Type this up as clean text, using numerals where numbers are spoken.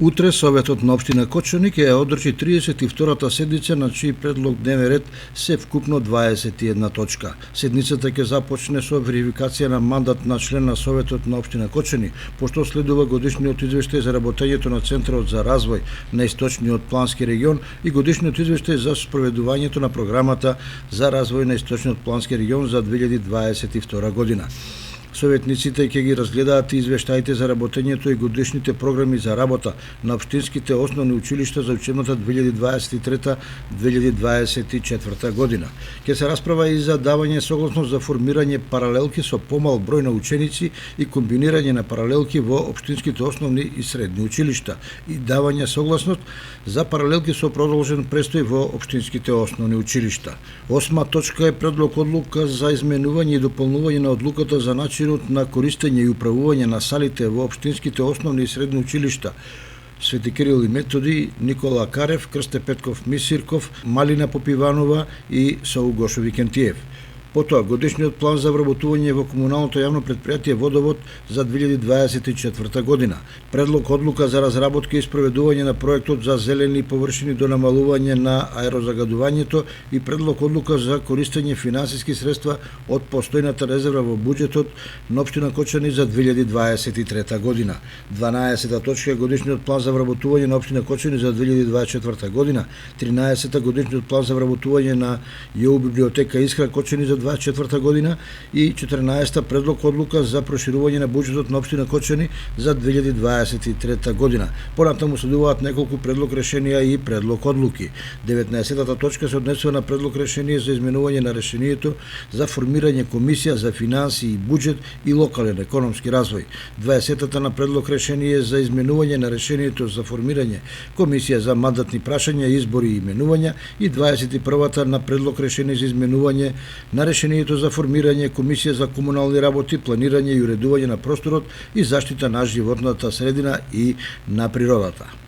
Утре Советот на општина Кочани ќе ја одржи 32-та седница на чиј предлог дневен ред се вкупно 21 точка. Седницата ќе започне со верификација на мандат на член на Советот на општина Кочани, пошто следува годишниот извештај за работењето на Центарот за развој на Источниот плански регион и годишниот извештај за спроведувањето на програмата за развој на Источниот плански регион за 2022 година. Советниците ќе ги разгледаат извештаите за работењето и годишните програми за работа на општинските основни училишта за учебната 2023-2024 година. Ќе се расправа и за давање согласност за формирање паралелки со помал број на ученици и комбинирање на паралелки во општинските основни и средни училишта и давање согласност за паралелки со продолжен престој во општинските основни училишта. Осма точка е предлог одлука за изменување и дополнување на одлуката за начинот на користење и управување на салите во општинските основни и средни училишта Свети Кирил и Методи, Никола Карев, Крсте Петков Мисирков, Малина Попиванова и Сау Гошо Викентиев. Потоа, годишниот план за вработување во комуналното јавно предпријатие Водовод за 2024 година. Предлог одлука за разработка и спроведување на проектот за зелени површини до намалување на аерозагадувањето и предлог одлука за користење финансиски средства од постојната резерва во буџетот на општина Кочани за 2023 година. 12-та точка е годишниот план за вработување на општина Кочани за 2024 година. 13-та годишниот план за вработување на ЈУ библиотека Искра Кочани за 2024 година и 14-та предлог одлука за проширување на буџетот на општина Кочани за 2023 година. Понатаму следуваат неколку предлог решенија и предлог одлуки. 19-та точка се однесува на предлог решение за изменување на решението за формирање комисија за финансии и буџет и локален економски развој. 20-та на предлог решение за изменување на решението за формирање комисија за мандатни прашања, избори и именувања и 21-та на предлог решение за изменување на решението за формирање комисија за комунални работи, планирање и уредување на просторот и заштита на животната средина и на природата.